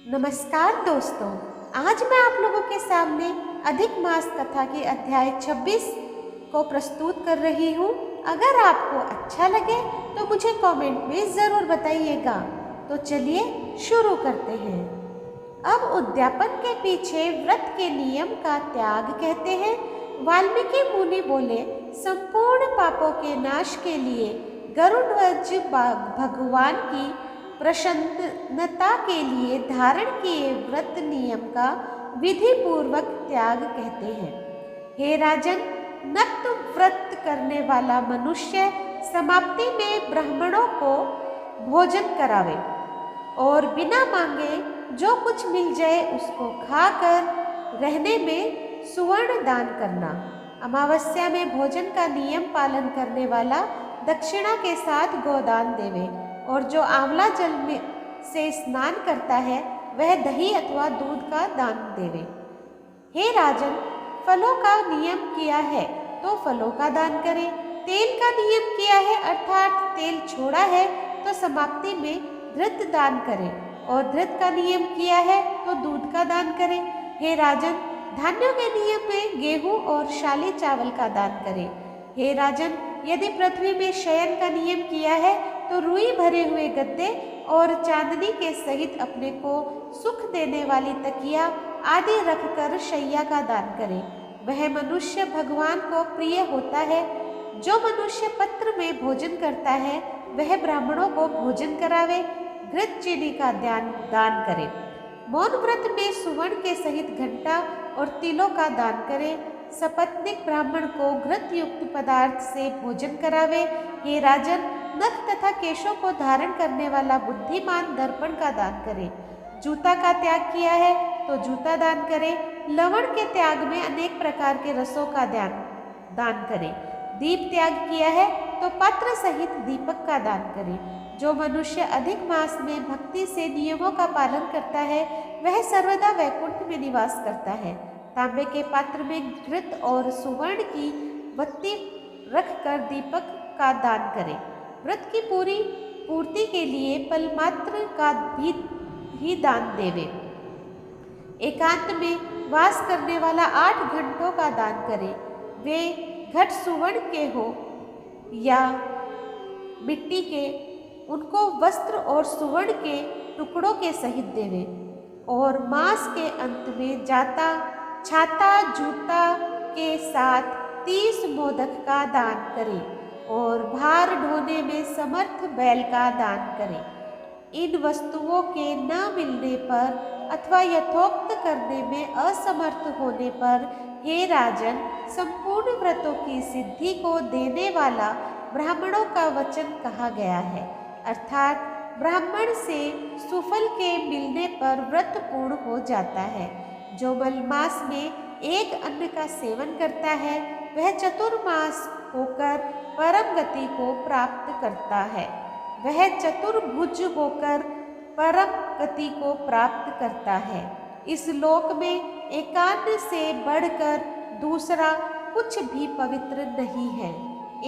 नमस्कार दोस्तों, आज मैं आप लोगों के सामने अधिक मास कथा के अध्याय 26 को प्रस्तुत कर रही हूँ। अगर आपको अच्छा लगे तो मुझे कमेंट में ज़रूर बताइएगा। तो चलिए शुरू करते हैं। अब उद्यापन के पीछे व्रत के नियम का त्याग कहते हैं। वाल्मीकि मुनि बोले, संपूर्ण पापों के नाश के लिए गरुड़ध्वज भगवान की प्रसन्नता के लिए धारण किए व्रत नियम का विधि पूर्वक त्याग कहते हैं। हे राजन, नक्त व्रत करने वाला मनुष्य समाप्ति में ब्राह्मणों को भोजन करावे और बिना मांगे जो कुछ मिल जाए उसको खाकर रहने में सुवर्ण दान करना। अमावस्या में भोजन का नियम पालन करने वाला दक्षिणा के साथ गोदान देवे और जो आंवला जल में से स्नान करता है वह दही अथवा दूध का दान देवे। हे राजन, फलों का नियम किया है तो फलों का दान करें। तेल का नियम किया है अर्थात तेल छोड़ा है तो समाप्ति में घृत दान करें और घृत का नियम किया है तो दूध का दान करें। हे राजन, धान्यों के नियम में गेहूं और शाली चावल का दान करें। हे राजन, यदि पृथ्वी में शयन का नियम किया है तो रुई भरे हुए गद्दे और चांदनी के सहित अपने को सुख देने वाली तकिया आदि रखकर शैया का दान करें। वह मनुष्य भगवान को प्रिय होता है। जो मनुष्य पत्र में भोजन करता है वह ब्राह्मणों को भोजन करावे, घृत चीनी का दान करे। मौन व्रत में सुवर्ण के सहित घंटा और तिलों का दान करे। सपत्निक ब्राह्मण को घृत युक्त पदार्थ से भोजन करावे। हे राजन, नख तथा केशों को धारण करने वाला बुद्धिमान दर्पण का दान करे। जूता का त्याग किया है तो जूता दान करे। लवण के त्याग में अनेक प्रकार के रसों का दान करे। दीप त्याग किया है तो पात्र सहित दीपक का दान करे। जो मनुष्य अधिक मास में भक्ति से नियमों का पालन करता है वह सर्वदा वैकुंठ में निवास करता है। तांबे के पात्र में घृत और सुवर्ण की बत्ती रखकर दीपक का दान करे। व्रत की पूर्ति के लिए पलमात्र का भी दान देवे। एकांत में वास करने वाला 8 घंटों का दान करे। वे घट सुवर्ण के हो या मिट्टी के, उनको वस्त्र और सुवर्ण के टुकड़ों के सहित देवे और मास के अंत में जाता छाता जूता के साथ 30 मोदक का दान करे और भार ढोने में समर्थ बैल का दान करे। इन वस्तुओं के न मिलने पर अथवा यथोक्त करने में असमर्थ होने पर, हे राजन, संपूर्ण व्रतों की सिद्धि को देने वाला ब्राह्मणों का वचन कहा गया है। अर्थात ब्राह्मण से सुफल के मिलने पर व्रत पूर्ण हो जाता है। जो मलमास में एक अन्न का सेवन करता है वह चतुर्मास होकर परम गति को प्राप्त करता है। वह चतुर्भुज होकर परम गति को प्राप्त करता है। इस लोक में एकान्न से बढ़कर दूसरा कुछ भी पवित्र नहीं है।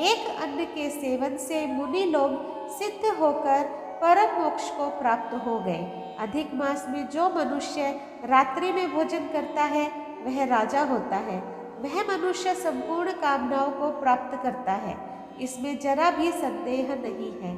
एक अन्न के सेवन से मुनि लोग सिद्ध होकर परम मोक्ष को प्राप्त हो गए। अधिक मास में जो मनुष्य रात्रि में भोजन करता है वह राजा होता है। वह मनुष्य संपूर्ण कामनाओं को प्राप्त करता है, इसमें जरा भी संदेह नहीं है।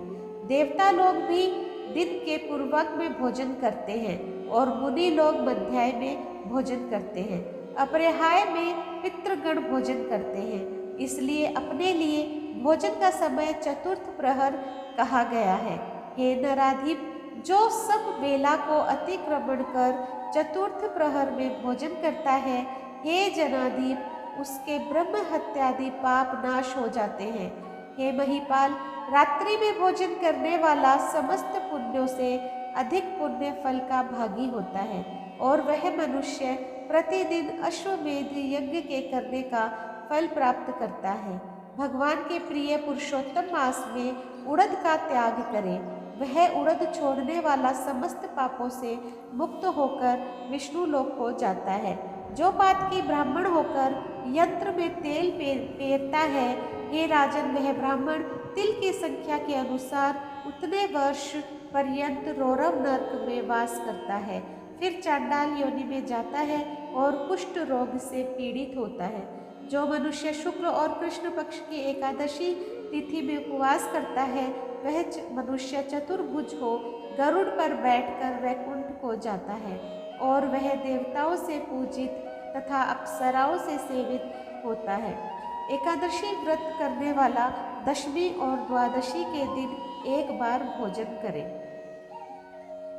देवता लोग भी दिन के पूर्वक में भोजन करते हैं और मुनि लोग मध्याह्न में भोजन करते हैं। अपराह्न में पितृगण भोजन करते हैं। इसलिए अपने लिए भोजन का समय चतुर्थ प्रहर कहा गया है। हे नराधिप, जो सब बेला को अतिक्रमण कर चतुर्थ प्रहर में भोजन करता है, हे जनाधिप, उसके ब्रह्म हत्यादि पाप नाश हो जाते हैं। हे महिपाल, रात्रि में भोजन करने वाला समस्त पुण्यों से अधिक पुण्य फल का भागी होता है और वह मनुष्य प्रतिदिन अश्वमेध यज्ञ के करने का फल प्राप्त करता है। भगवान के प्रिय पुरुषोत्तम मास में उड़द का त्याग करें। वह उड़द छोड़ने वाला समस्त पापों से मुक्त होकर विष्णु लोक को जाता है। जो पातकी ब्राह्मण होकर यंत्र में तेल पेरता है, हे राजन, वह ब्राह्मण तिल की संख्या के अनुसार उतने वर्ष पर्यंत रौरव नरक में वास करता है। फिर चांडाल योनि में जाता है और कुष्ठ रोग से पीड़ित होता है। जो मनुष्य शुक्ल और कृष्ण पक्ष की एकादशी तिथि में उपवास करता है वह मनुष्य चतुर्भुज हो गरुड़ पर बैठकर वैकुंठ को जाता है और वह देवताओं से पूजित तथा अप्सराओं से सेवित होता है। एकादशी व्रत करने वाला दशमी और द्वादशी के दिन एक बार भोजन करे।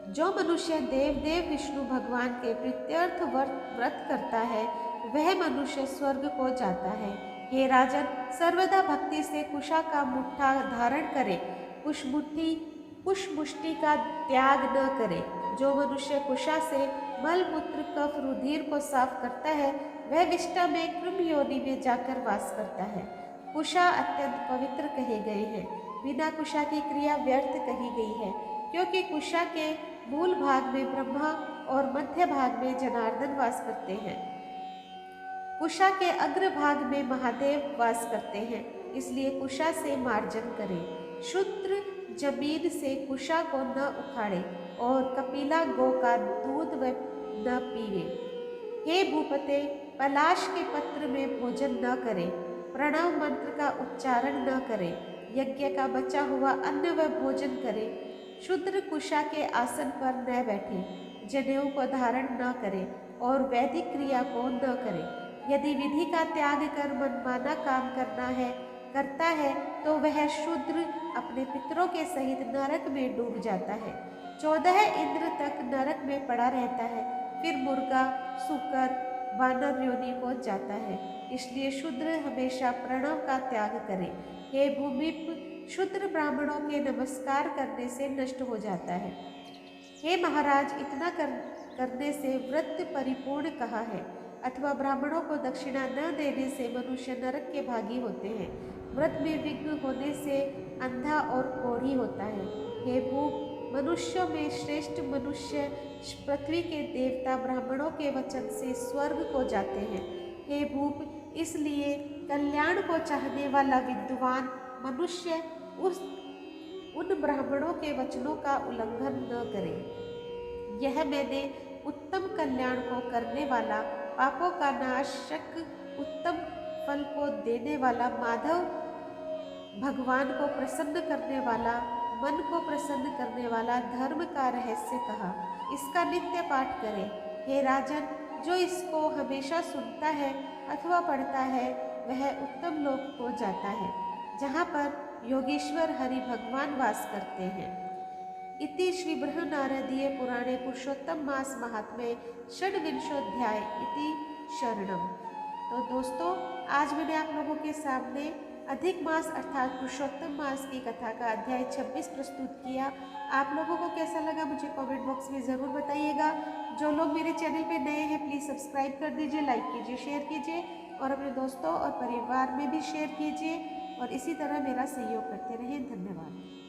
जो मनुष्य देव विष्णु भगवान के प्रीत्यर्थ व्रत करता है वह मनुष्य स्वर्ग को जाता है। हे राजन, सर्वदा भक्ति से कुशा का मुट्ठा धारण करे, पुष्मुष्टि का त्याग न करे। जो मनुष्य कुशा से मल मूत्र कफ रुधिर को साफ करता है वह विष्टा में कृम योनि में जाकर वास करता है। कुशा अत्यंत पवित्र कहे गए हैं। बिना कुशा की क्रिया व्यर्थ कही गई है, क्योंकि कुशा के मूल भाग में ब्रह्मा और मध्य भाग में जनार्दन वास करते हैं। कुशा के अग्र भाग में महादेव वास करते हैं, इसलिए कुशा से मार्जन करें। शूद्र जमीन से कुशा को न उखाड़े और कपिला गौ का दूध न पीवे। हे भूपते, पलाश के पत्र में भोजन न करें, प्रणव मंत्र का उच्चारण न करें, यज्ञ का बचा हुआ अन्न व भोजन करें। शूद्र कुशा के आसन पर न बैठे, जनेऊ को धारण न करे और वैदिक क्रिया को न करे। यदि विधि का त्याग कर मनमाना काम करता है तो वह शूद्र अपने पितरों के सहित नरक में डूब जाता है। 14 इंद्र तक नरक में पड़ा रहता है, फिर मुर्गा, सूकर, वानर योनि को जाता है। इसलिए शूद्र हमेशा प्रणव का त्याग करे। हे भूमिप, शूद्र ब्राह्मणों के नमस्कार करने से नष्ट हो जाता है। हे महाराज, इतना करने से व्रत परिपूर्ण कहा है, अथवा ब्राह्मणों को दक्षिणा न देने से मनुष्य नरक के भागी होते हैं। व्रत में विघ्न होने से अंधा और कोढ़ी होता है। हे भूप, मनुष्यों में श्रेष्ठ मनुष्य पृथ्वी के देवता ब्राह्मणों के वचन से स्वर्ग को जाते हैं। हे भूप, इसलिए कल्याण को चाहने वाला विद्वान मनुष्य उन ब्राह्मणों के वचनों का उल्लंघन न करे। यह मैंने उत्तम कल्याण को करने वाला, पापों का नाशक, उत्तम फल को देने वाला, माधव भगवान को प्रसन्न करने वाला, मन को प्रसन्न करने वाला धर्म का रहस्य कहा। इसका नित्य पाठ करें। हे राजन, जो इसको हमेशा सुनता है अथवा पढ़ता है वह उत्तम लोक को जाता है, जहाँ पर योगेश्वर हरि भगवान वास करते हैं। इति श्री बृहन्नारदीय पुराणे पुरुषोत्तम मास महात्म्ये षड्विंशोऽध्याय इति शरणम। तो दोस्तों, आज मैंने आप लोगों के सामने अधिक मास अर्थात पुरुषोत्तम मास की कथा का अध्याय 26 प्रस्तुत किया। आप लोगों को कैसा लगा मुझे कमेंट बॉक्स में ज़रूर बताइएगा। जो लोग मेरे चैनल पे नए हैं प्लीज़ सब्सक्राइब कर दीजिए, लाइक कीजिए, शेयर कीजिए और अपने दोस्तों और परिवार में भी शेयर कीजिए और इसी तरह मेरा सहयोग करते रहें। धन्यवाद।